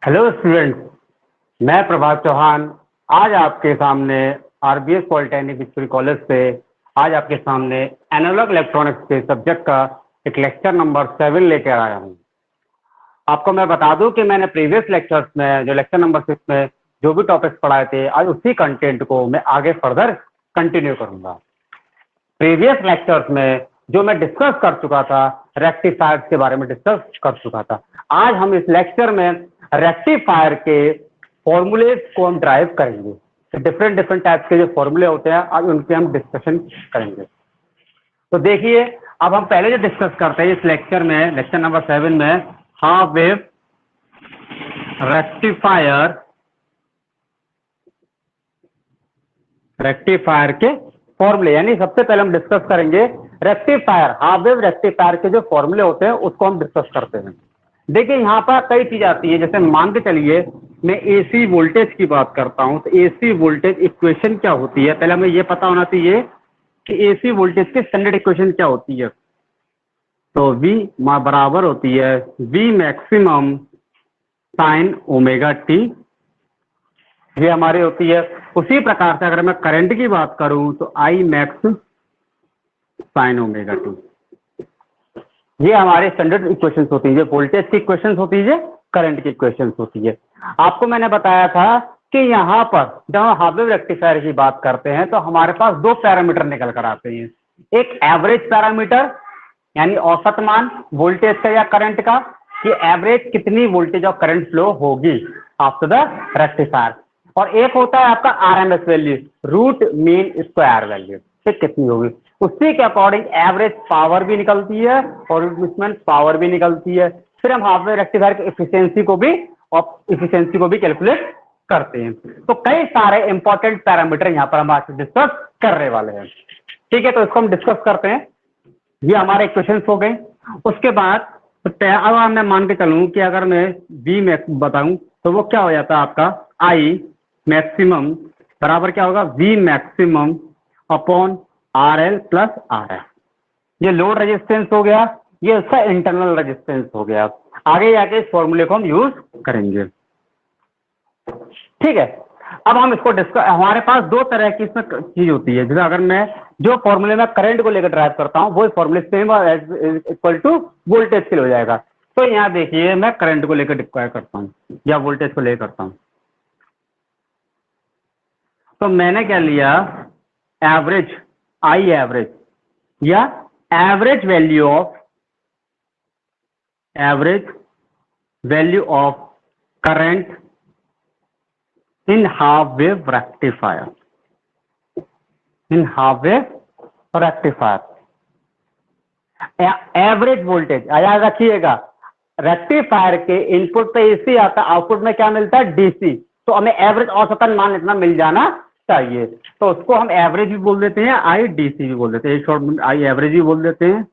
Hello students, मैं प्रभात चौहान आज आपके सामने आरबीएस पॉलिटेक्निक बिक्टोरी कॉलेज से आज आपके सामने एनालॉग इलेक्ट्रॉनिक्स के सब्जेक्ट का एक लेक्चर नंबर 7 लेकर आया हूं। आपको मैं बता दूं कि मैंने प्रीवियस लेक्चर्स में जो लेक्चर नंबर 6 में जो भी टॉपिक्स पढ़ाए थे, आज उसी कंटेंट को मैं आगे फर्दर कंटिन्यू करूंगा। प्रीवियस लेक्चर्स में जो मैं डिस्कस कर चुका था, रेक्टिफायर्स के बारे में डिस्कस कर चुका था। आज हम इस लेक्चर में रेक्टिफायर के फॉर्मूले को हम ड्राइव करेंगे। तो डिफरेंट टाइप्स के जो फॉर्मूले होते हैं, आज उनके हम डिस्कशन करेंगे। तो देखिए, अब हम पहले जो डिस्कस करते हैं इस लेक्चर में, लेक्चर नंबर 7 में, हाफ वेव रेक्टिफायर के फॉर्मूले, यानी सबसे पहले हम डिस्कस करेंगे रेक्टिफायर, हाफ वेव रेक्टिफायर के जो फॉर्मूले होते हैं उसको हम डिस्कस करते हैं। देखिए, यहाँ पर कई चीज आती है। जैसे मान के चलिए मैं एसी वोल्टेज की बात करता हूँ, तो एसी वोल्टेज इक्वेशन क्या होती है, पहले हमें ये पता होना चाहिए कि एसी वोल्टेज की स्टैंडर्ड इक्वेशन क्या होती है। तो V बराबर होती है V maximum sine omega T, ये हमारी होती है। उसी प्रकार से अगर मैं करंट की बात करूं तो I max sine omega T, ये हमारे स्टैंडर्ड इक्वेशंस होती है। वोल्टेज की इक्वेशंस होती है, करंट की इक्वेशंस होती है। आपको मैंने बताया था कि यहाँ पर जब हम हाफ वेव रेक्टिफायर की बात करते हैं तो हमारे पास दो पैरामीटर निकल कर आते हैं। एक एवरेज पैरामीटर, यानी औसत मान वोल्टेज का या करंट का, कि एवरेज कितनी वोल्टेज और करंट फ्लो होगी आफ्टर द रेक्टिफायर। और एक होता है आपका RMS value, root mean square value, कितनी होगी। उसी के अकॉर्डिंग एवरेज पावर भी निकलती है और रिप्लेसमेंट पावर भी निकलती है। फिर हम हाफ वेव रेक्टिफायर की इफिशियंसी को भी कैलकुलेट करते हैं। तो कई सारे इंपॉर्टेंट पैरामीटर यहाँ पर हम आज डिस्कस कर रहे वाले हैं। ठीक है, तो इसको हम डिस्कस करते हैं। ये हमारे इक्वेशंस हो गए। उसके बाद अब मैं मान के चलूं कि अगर मैं V मैक्स बताऊं तो वो क्या हो जाता है आपका I मैक्सिमम बराबर क्या होगा, V maximum upon RL plus RF। ये लोड रेजिस्टेंस हो गया, ये उसका इंटरनल रेजिस्टेंस हो गया। आगे जाके इस फॉर्मूले को हम यूज करेंगे। ठीक है, अब हम इसको डिस्कस, हमारे पास दो तरह की इसमें चीज होती है। जैसे अगर मैं जो फॉर्मूले में करंट को लेकर ड्राइव करता हूँ वो फॉर्मूले सेम इक्वल टू वोल्टेज के लिए हो जाएगा। तो यहाँ देखिए, मैं करंट को लेकर ड्राइव करता हूँ या वोल्टेज को लेकर करता हूँ, तो मैंने क्या लिया, एवरेज, आई एवरेज या average value of current in half wave rectifier, average voltage याद रखिएगा। रेक्टिफायर के इनपुट पे एसी आता है, आउटपुट में क्या मिलता है, डीसी। तो हमें एवरेज औसतन मान इतना मिल जाना चाहिए, तो उसको हम एवरेज भी बोल देते हैं, आई डीसी भी बोल देते हैं। शॉर्ट में आई एवरेज भी बोल देते हैं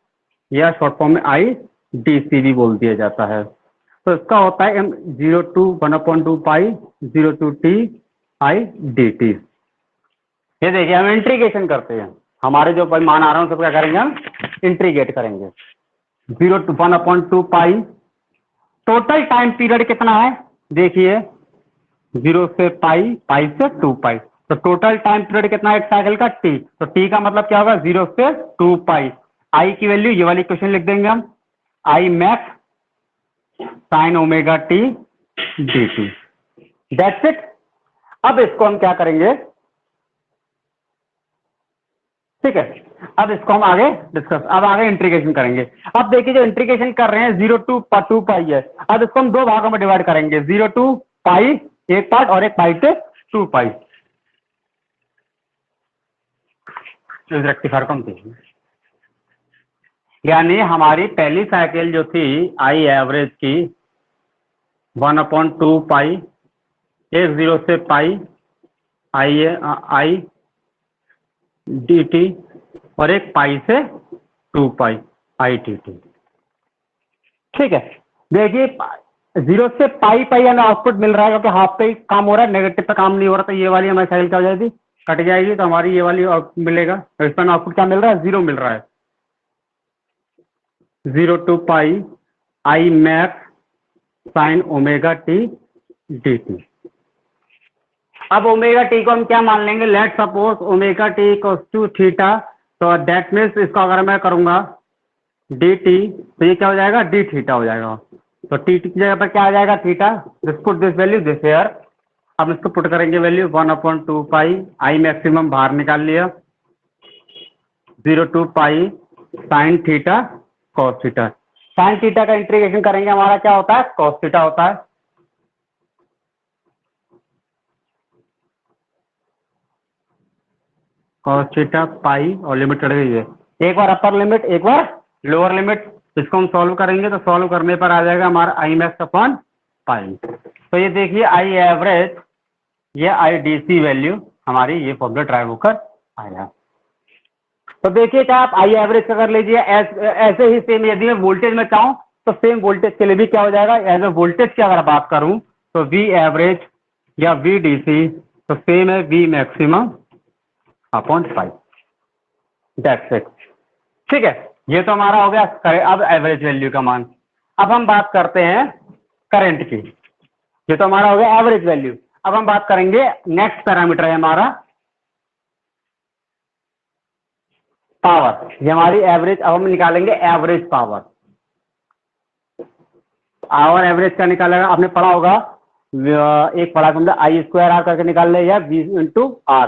या शॉर्ट फॉर्म में आई डीसी भी बोल दिया जाता है। तो इसका होता है m 0 to 1/2 pi 0 to t I D T. ये देखिए, हम इंटीग्रेशन करते हैं, हमारे जो मान आ रहा हूँ सब क्या करेंगे, हम इंटीग्रेट करेंगे। 0 to 1/2 pi, total time period कितना है, देखिए 0 से पाई, पाई से 2 पाई, तो टोटल टाइम पीरियड कितना है एक साइकिल का, टी। तो टी का मतलब क्या होगा, 0 से 2 पाई। आई की वैल्यू ये वाली क्वेश्चन लिख देंगे हम, आई max sine omega T D T, that's it. अब इसको हम क्या करेंगे, ठीक है, अब इसको हम आगे डिस्कस, अब आगे इंटीग्रेशन करेंगे। अब देखिए, जो इंटीग्रेशन कर रहे हैं 0 to 2 पाई है। अब इसको हम दो भागों में डिवाइड करेंगे, 0 to पाई एक पार्ट और एक पाई से 2 पाई। रेक्टिफायर कम थी, यानी हमारी पहली साइकिल जो थी आई एवरेज की 1/2 पाई, एक 0 से पाई आई डी टी और एक पाई से 2 पाई आई टी टी। ठीक है, देखिए 0 से पाई हमें आउटपुट मिल रहा है क्योंकि हाफ पे काम हो रहा है, नेगेटिव पे काम नहीं हो रहा। तो ये वाली हमारी साइकिल क्या हो जाएगी, कट जाएगी, तो हमारी ये वाली मिलेगा। तो इसमें आउटपुट क्या मिल रहा है, 0 मिल रहा है। 0 to pi I max sine omega T D t. अब ओमेगा टी को हम क्या मान लेंगे, let suppose omega t equals to theta, तो दैट मीन्स इसको अगर मैं करूंगा डी टी तो ये क्या हो जाएगा, डी थीटा हो जाएगा। तो टी की जगह पर क्या आ जाएगा, theta. This put this value this here. अब इसको पुट करेंगे वैल्यू 1/2 पाई, आई मैक्सिमम बाहर निकाल लिया, 0 to pi sine theta cos theta. Sine theta का इंटीग्रेशन करेंगे हमारा क्या होता है, कॉस थीटा होता है। कॉस थीटा पाई और लिमिट कट गई है, एक बार अपर लिमिट एक बार लोअर लिमिट। इसको हम सॉल्व करेंगे तो सॉल्व करने पर आ जाएगा हमारा आई मैक्स अपॉन पाई। तो ये देखिए आई एवरेज, ये आई डी सी वैल्यू हमारी ये फॉर्मूला ट्राई होकर आया। तो देखिए क्या आप आई एवरेज का कर लीजिए, ऐसे ही सेम यदि मैं वोल्टेज में चाहूँ तो सेम वोल्टेज के लिए भी क्या हो जाएगा, एज ए वोल्टेज की अगर बात करूँ तो वी एवरेज या वी डी सी तो सेम है we maximum upon pi, that's it. ठीक है, ये तो हमारा हो गया अब एवरेज वैल्यू का मान। अब हम बात करते हैं करंट की, ये तो हमारा हो गया एवरेज वैल्यू। अब हम बात करेंगे नेक्स्ट पैरामीटर है हमारा पावर, ये हमारी एवरेज। अब हम निकालेंगे एवरेज पावर। आवर एवरेज क्या निकालेगा, आपने पढ़ा होगा, एक पढ़ा समझा आई स्क्वायर आर करके निकाल ले, या वी इंटू आर,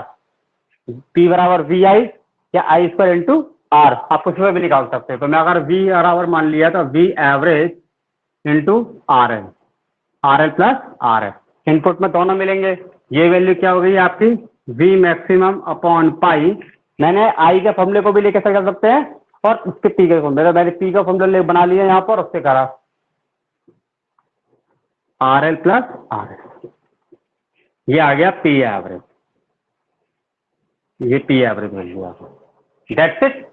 पी बराबर वी आई या आई स्क्वायर इंटू आर, आप कुछ भी निकाल सकते हैं। तो मैं अगर वी बराबर मान लिया तो V average into R L plus R L, input में दोनों मिलेंगे। ये वैल्यू क्या हो गई आपकी, वी मैक्सिमम अपॉन पाई। मैंने आई के फॉर्मूले को भी लेके कर सकते हैं और उसके पी के फॉर्मूले, मैंने पी का फॉर्मूला बना लिया यहाँ पर, उससे करा are L plus R L, ये आ गया पी एवरेज, ये पी एवरेज वैल्यू आ गया, दैट्स इट।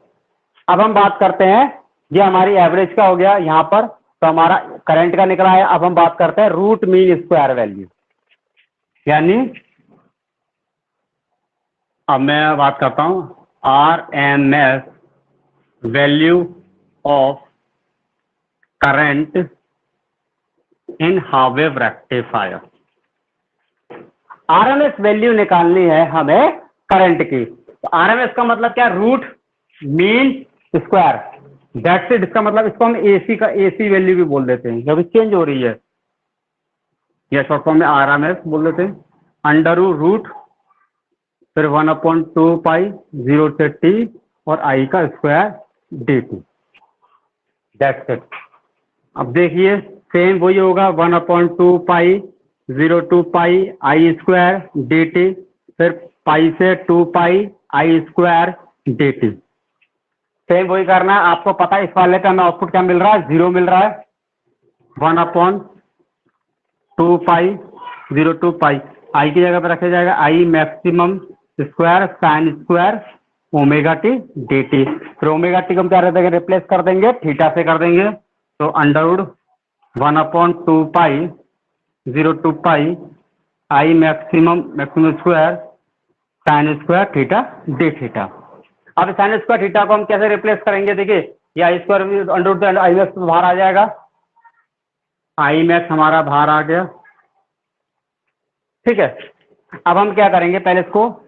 अब हम बात करते हैं, ये हमारी एवरेज का हो गया यहाँ पर, तो हमारा करंट का निकला है। अब हम बात करते हैं रूट मीन स्क्वायर वैल्यू, यानी अब मैं बात करता हूं R M S value of current in half wave rectifier. RMS value निकालनी है हमें करंट की। तो आरएमएस का मतलब क्या, root mean square, that's it. इसका मतलब इसको हम एसी का एसी वैल्यू भी बोल देते हैं, जब चेंज हो रही है, या शॉर्ट फॉर्म में आरएमएस बोल देते हैं, अंडर रूट फिर 1/2 पाई 0 से टी और आई का square d T, that's it. अब देखिए सेम वही होगा, 1/2 pi 0 to pi I square d T, फिर पाई से 2 पाई आई स्क्वायर डी टी, सेम वही करना है। आपको पता है इस वाले का हमें आउटपुट क्या मिल रहा है, 0 मिल रहा है, 1/2 पाई 0 to पाई, आई की जगह पर रखा जाएगा आई maximum square sine square omega T D T. फिर ओमेगा टी को हम क्या कर देंगे, रिप्लेस कर देंगे, थीटा से कर देंगे, तो under root 1/2 pi 0 to pi I maximum square sine square theta d theta. अब साइन स्क्वायर थीटा को हम कैसे रिप्लेस करेंगे, देखिए ये I square under root I max बाहर आ जाएगा, आई मैक्स हमारा बाहर आ गया, ठीक है। अब हम क्या करेंगे, पहले इसको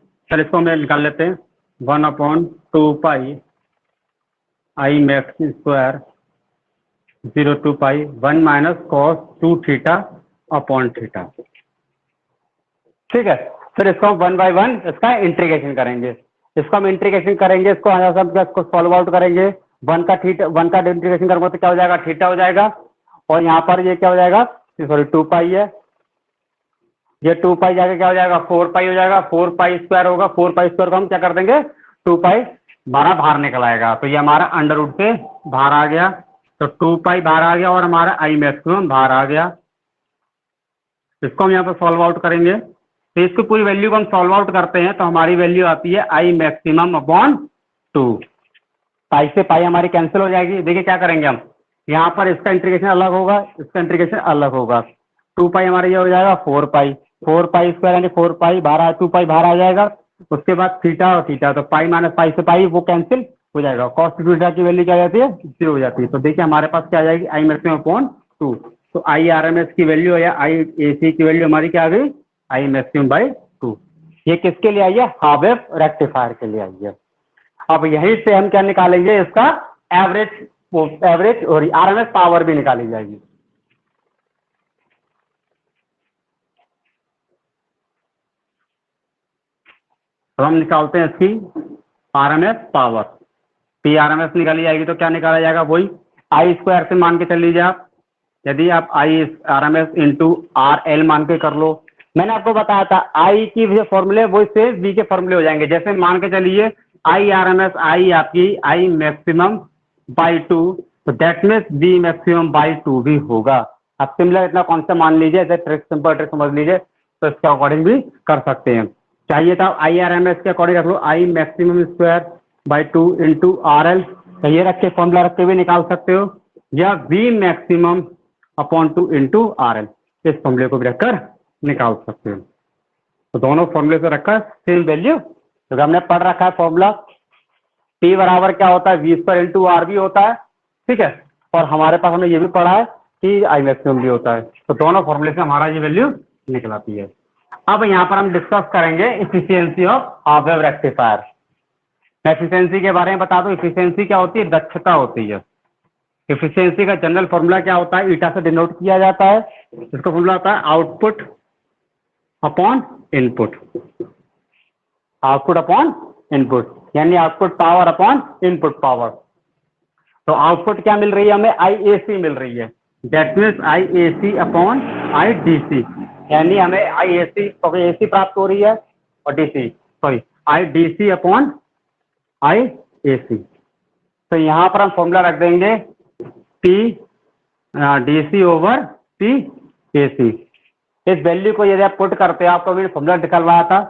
हम निकाल लेते हैं, 1/2 pi I max square 0 to pi 1 minus cos 2 theta upon theta, ठीक है। फिर इसको हम 1/1 इसका इंटीग्रेशन करेंगे, इसको सॉल्व आउट करेंगे, 1 का इंटीग्रेशन करूंगा तो क्या हो जाएगा, थीटा हो जाएगा, और यहाँ पर ये क्या हो जाएगा, सॉरी 2 पाई है, ये 2 पाई जाके क्या हो जाएगा, 4 पाई हो जाएगा, 4 पाई स्क्वायर होगा, 4 पाई स्क्वायर को हम क्या कर देंगे, 2 पाई बाहर निकल आएगा, तो ये हमारा अंडर रूट से बाहर आ गया, तो 2 पाई बाहर आ गया और हमारा आई मैक्सिमम बाहर आ गया। इसको हम यहाँ पर सॉल्व आउट करेंगे, तो इसकी पूरी वैल्यू को हम सॉल्व आउट करते हैं, तो हमारी वैल्यू आती है आई मैक्सिमम अपॉन 2, पाई से पाई हमारी कैंसिल हो जाएगी। देखिए क्या करेंगे हम, यहाँ पर इसका इंटीग्रेशन अलग होगा, इसका इंटीग्रेशन अलग होगा, 2 पाई हमारा ये हो जाएगा 4 पाई स्क्वायर, यानी 4 पाई बाहर 2 पाई बाहर आ जाएगा, उसके बाद थीटा और थीटा, तो पाई माइनस पाई से पाई वो कैंसिल हो जाएगा, कॉस थीटा की वैल्यू क्या आ जाती है, 0 हो जाती है। तो देखिए हमारे पास क्या आ जाएगी, आई मैक्सिमम अपॉन 2, तो आई आर एम एस की वैल्यू या आई ए सी की वैल्यू हमारी क्या आ गई, आई मैक्सिमम बाई 2। ये किसके लिए आई है, हाफ वेव रेक्टिफायर के लिए आई है। अब यहीं से हम क्या निकालेंगे, इसका एवरेज और आरएमएस पावर भी निकाली जाएगी। तो हम निकालते हैं इसकी आरएमएस पावर, पी आरएमएस निकाली जाएगी तो क्या निकाला जाएगा, वही आई स्क्वायर से मान के चल लीजिए आप। यदि आप आई आरएमएस इंटू आर एल मान के कर लो, मैंने आपको बताया था आई की जो फॉर्मूले वो से वी के फॉर्मूले हो जाएंगे। जैसे मान के चलिए आई आरएमएस आई आपकी आई मैक्सिमम बाई 2, तो that means we maximum by 2 भी होगा। आप सिमिलर इतना कॉन्सेप्ट मान लीजिए, ऐसे ट्रिक सिंपल ट्रिक समझ लीजिए, तो इसके अकॉर्डिंग भी कर सकते हैं। चाहिए था आई आर एम एस के अकॉर्डिंग रख लो, I maximum square by 2 into R L, ये रख के फॉर्मूला रख के भी निकाल सकते हो, या we maximum upon 2 into R L, इस फॉर्मूले को भी रखकर निकाल सकते हो। तो दोनों फॉर्मूले से रखा सेम वैल्यू, तो हमने पढ़ रखा है फॉर्मूला P बराबर क्या होता है, वी स्क्वायर इंटू आर भी होता है, ठीक है, और हमारे पास हमने ये भी पढ़ा है कि आई मैक्सिमम भी होता है। तो दोनों फॉर्मूले से हमारा ये वैल्यू निकल आती है। अब यहाँ पर हम डिस्कस करेंगे efficiency of half wave rectifier. मैं इफिशियंसी के बारे में बता दूं, इफिशियंसी क्या होती है, दक्षता होती है। इफिशियंसी का जनरल फॉर्मूला क्या होता है, ईटा से डिनोट किया जाता है। इसका फॉर्मूला होता है output upon input, output upon input, यानी output power upon input power. तो आउटपुट क्या मिल रही है हमें, आई ए सी मिल रही है, that means I A C upon I D C, यानी हमें आई ए सी ए सी प्राप्त हो रही है और D C sorry I D C upon I A C. तो यहाँ पर हम फॉर्मूला रख देंगे P D C over P A C. इस वैल्यू को यदि आप पुट करते हो, आपको फॉर्मूला निकलवाया था,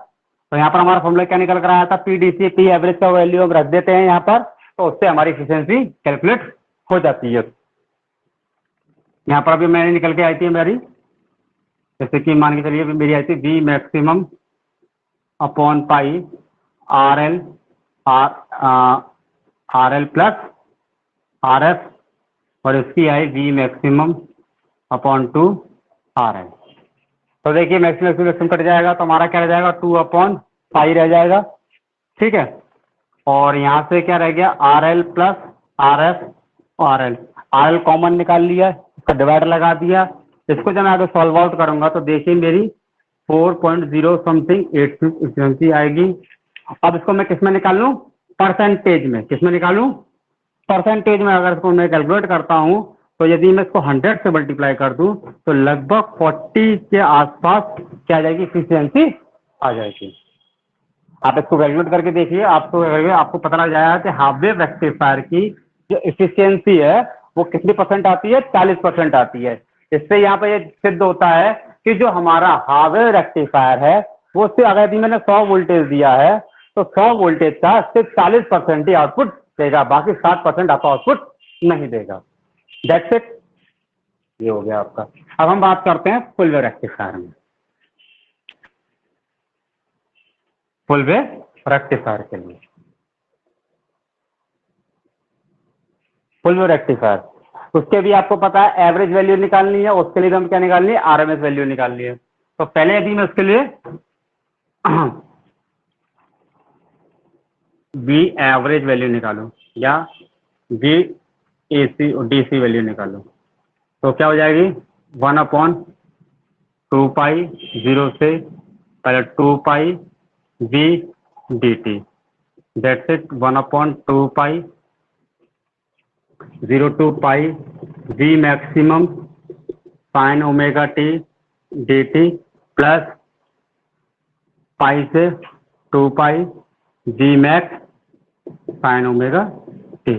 तो यहाँ पर हमारा फॉर्मूला क्या निकल कर आया था, P D C, P average का वैल्यू हम रख देते हैं यहाँ पर, तो उससे हमारी एफिशिएंसी कैलकुलेट हो जाती है। यहाँ पर अभी मैंने निकल के आई थी मेरी, जैसे कि मान के चलिए मेरी आई थी V maximum upon pi R L R L plus R F, और इसकी I V maximum upon 2 R L. तो देखिए मैक्सिमम कट जाएगा, तो हमारा क्या रह जाएगा, 2 अपॉन पाई रह जाएगा, ठीक है। और यहाँ से क्या रह गया, are L plus R F R L common निकाल लिया, इसका डिवाइडर लगा दिया। इसको जब मैं आगे सॉल्व आउट करूंगा तो देखिए मेरी 4.0 समथिंग 8 एफिशिएंसी आएगी। अब इसको मैं किस में निकालूं, परसेंटेज में, किस में निकालूं, परसेंटेज में। अगर इसको मैं कैलकुलेट करता हूं तो यदि मैं इसको 100 से मल्टीप्लाई कर दूं तो लगभग 40 के आसपास क्या आ जाएगी, एफिशिएंसी आ जाएगी। आप इसको कैलकुलेट करके देखिए, आपको पता लग जाएगा कि हाफ वेव रेक्टिफायर की जो एफिशिएंसी है वो कितनी परसेंट आती है, 40% आती है। इससे यहाँ पे ये सिद्ध होता है कि जो हमारा हाफ वेव रेक्टिफायर है वो सिर्फ, अगर यदि मैंने 100 वोल्टेज दिया है तो 100 वोल्टेज का सिर्फ 40% ही आउटपुट देगा, बाकी 60% आपका आउटपुट नहीं देगा। दैट्स इट, ये हो गया आपका। अब हम बात करते हैं फुल वेव रेक्टिफायर में। फुल वेव रेक्टिफायर के लिए, फुल वेव रेक्टिफायर, उसके भी आपको पता है एवरेज वैल्यू निकालनी है, उसके लिए हम क्या निकालनी है, आरएमएस वैल्यू निकालनी है। तो पहले यदि मैं उसके लिए बी एवरेज वैल्यू निकालूं या बी ए सी डी सी वैल्यू निकालूं, तो क्या हो जाएगी, 1/2 पाई 0 से पहले 2 pi V D T, that's it, 1/2 pi 0 to pi V maximum sine omega T D T plus pi से 2 pi V max sine omega T.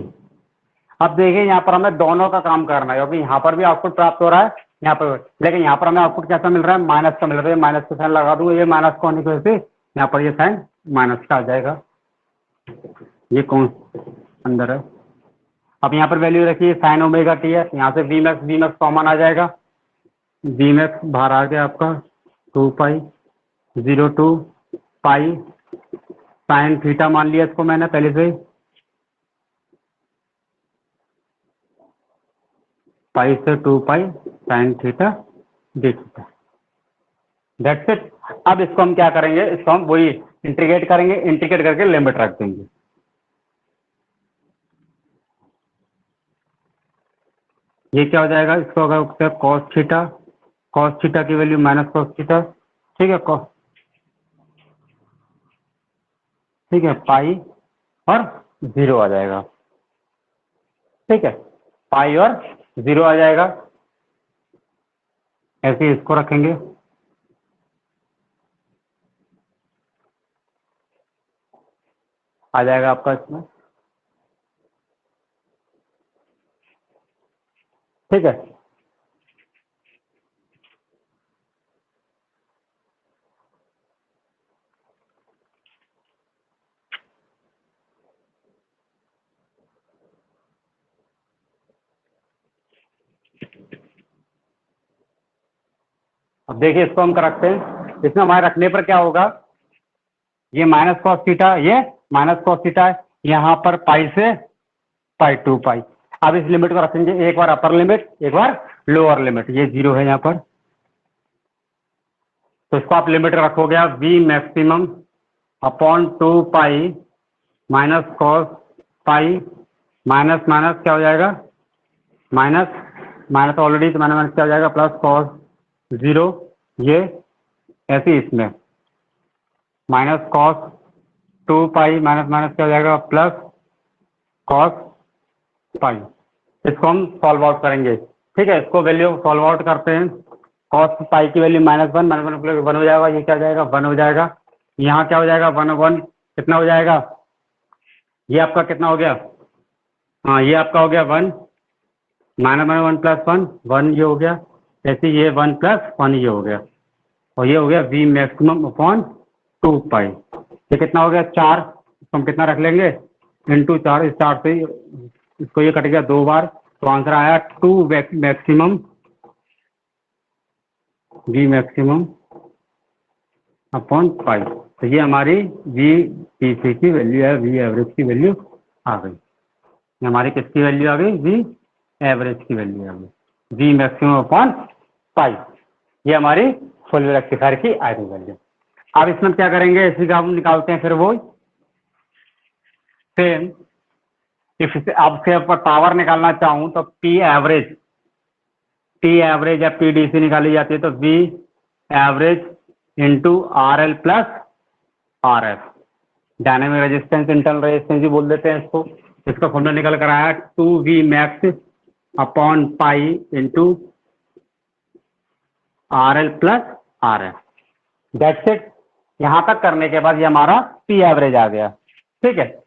अब देखिए यहाँ पर हमें दोनों का काम करना है, क्योंकि यहाँ पर भी आउटपुट प्राप्त हो रहा है यहाँ पर, लेकिन यहाँ पर हमें आउटपुट कैसा मिल रहा है, माइनस का मिल रहा है। माइनस का साइन लगा दूंगा, ये माइनस का होने की वजह से यहाँ पर ये साइन माइनस का आ जाएगा, ये कौन अंदर है। अब यहाँ पर वैल्यू रखिए साइन ओमेगा टी है, यहाँ से वी मैक्स कॉमन आ जाएगा, वी मैक्स बाहर आ गया आपका 2 pi 0 to pi sine theta मान लिया इसको मैंने पहले से, पाई से 2 pi sine theta d theta. That's it. अब इसको हम क्या करेंगे, इसको हम वही इंटीग्रेट करेंगे, इंटीग्रेट करके लिमिट रख देंगे। ये क्या हो जाएगा, इसको अगर कॉस थीटा की वैल्यू माइनस कॉस थीटा, ठीक है, ठीक है, पाई और 0 आ जाएगा, ठीक है, पाई और 0 आ जाएगा। ऐसे ही इसको रखेंगे, आ जाएगा आपका इसमें, ठीक है। अब देखिए इसको हम रखते हैं, इसमें हमारे रखने पर क्या होगा, ये माइनस कॉस थीटा, ये माइनस कॉस थीटा है, यहाँ पर पाई से पाई 2 पाई। अब इस लिमिट को रखेंगे, एक बार अपर लिमिट एक बार लोअर लिमिट, ये 0 है यहाँ पर, तो इसको आप लिमिट रखोगे आप we maximum upon 2 pi minus cos pi, minus minus क्या हो जाएगा, माइनस माइनस ऑलरेडी, तो माइनस क्या हो जाएगा, प्लस कॉस 0, ये ऐसे इसमें minus cos 2 pi minus minus क्या हो जाएगा, प्लस कॉस पाई। इसको हम सॉल्व आउट करेंगे, ठीक है, इसको वैल्यू सॉल्व आउट करते हैं। कॉस पाई की वैल्यू -1 माइनस 1 हो जाएगा, ये क्या हो जाएगा, 1 हो जाएगा। यहाँ क्या हो जाएगा, 1 कितना हो जाएगा, ये आपका कितना हो गया, हाँ ये आपका हो गया 1 माइनस 1 प्लस 1 ये हो गया, ऐसे ये 1 प्लस 1 ये हो गया, और ये हो गया वी मैक्सिमम अपॉन 2 पाई। ये कितना हो गया 4, तो हम कितना रख लेंगे, इंटू 4, इस 4 से इसको ये कट गया 2 बार, तो आंसर आया 2 मैक्सिमम वी मैक्सिमम अपॉन पाई। तो ये हमारी वी पी सी की वैल्यू है, वी एवरेज की वैल्यू आ गई। हमारी किसकी वैल्यू आ गई, वी एवरेज की वैल्यू आ गई, वी मैक्सिमम अपॉन पाई। ये हमारी फुल रेक्टिफायर की आ गई वैल्यू। अब इसमें क्या करेंगे, इसी का हम निकालते हैं फिर वो सेम। इफ अब से पावर निकालना चाहूं तो पी एवरेज या पी डी सी निकाली जाती है, तो V average into R L plus R F, dynamic resistance internal resistance भी बोल देते हैं इसको। इसका फॉर्मूला निकल कर आया 2V max upon pi into R L plus R F. That's it. यहाँ तक करने के बाद ये हमारा पी एवरेज आ गया, ठीक है।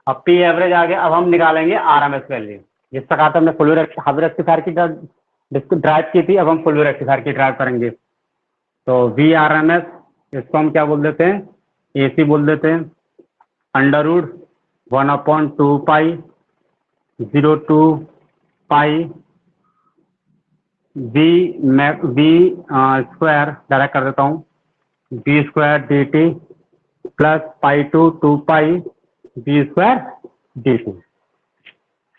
अब पी एवरेज आ गया, अब हम निकालेंगे आरएमएस वैल्यू। जिस प्रकार से हमने फुल हाफ रेक्टिफायर की ड्राइव की थी, अब हम फुल रेक्टिफायर की ड्राइव करेंगे। तो वी आर एम एस, इसको हम क्या बोल देते हैं, ए सी बोल देते हैं, under root 1/2 pi 0 to pi V square direct कर देता हूँ, B square d T plus pi 2 pi B square d T.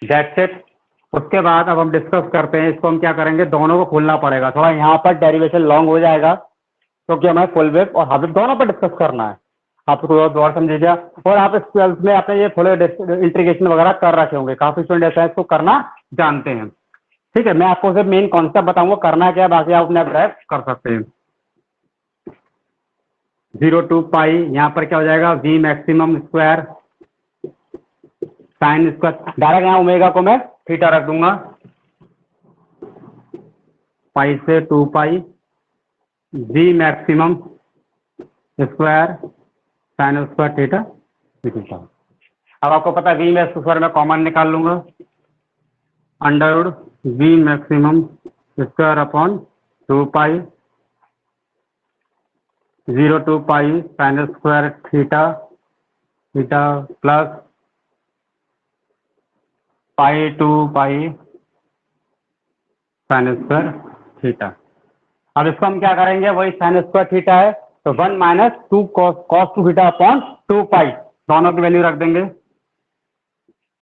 That's it. उसके बाद अब हम डिस्कस करते हैं, इसको हम क्या करेंगे, दोनों को खोलना पड़ेगा। थोड़ा यहाँ पर डेरिवेशन लॉन्ग हो जाएगा, क्योंकि हमें फुल वेव और हाफ वेव दोनों पर डिस्कस करना है। आप और समझिएगा, और आप इस में आपने ये थोड़े इंटीग्रेशन वगैरह कर रखे होंगे, काफी स्टूडेंट ऐसा है इसको करना जानते हैं, ठीक है। मैं आपको सिर्फ मेन कॉन्सेप्ट बताऊंगा, करना क्या है, बाकी आप अपने ड्राइव कर सकते हैं। 0 to पाई, यहाँ पर क्या हो जाएगा, V maximum square sine square, direct यहाँ ओमेगा को मैं थीटा रख दूंगा, पाई से 2 pi V maximum square sine square theta theta. अब आपको पता है वी में स्क्वायर में कॉमन निकाल लूंगा, under root V maximum square upon 2 pi 0 to pi sine square theta theta plus pi 2 pi sine square theta. अब इसको हम क्या करेंगे, वही साइन स्क्वायर थीटा है, तो 1 - 2 cos 2 थीटा अपॉन 2 पाई, दोनों की वैल्यू रख देंगे।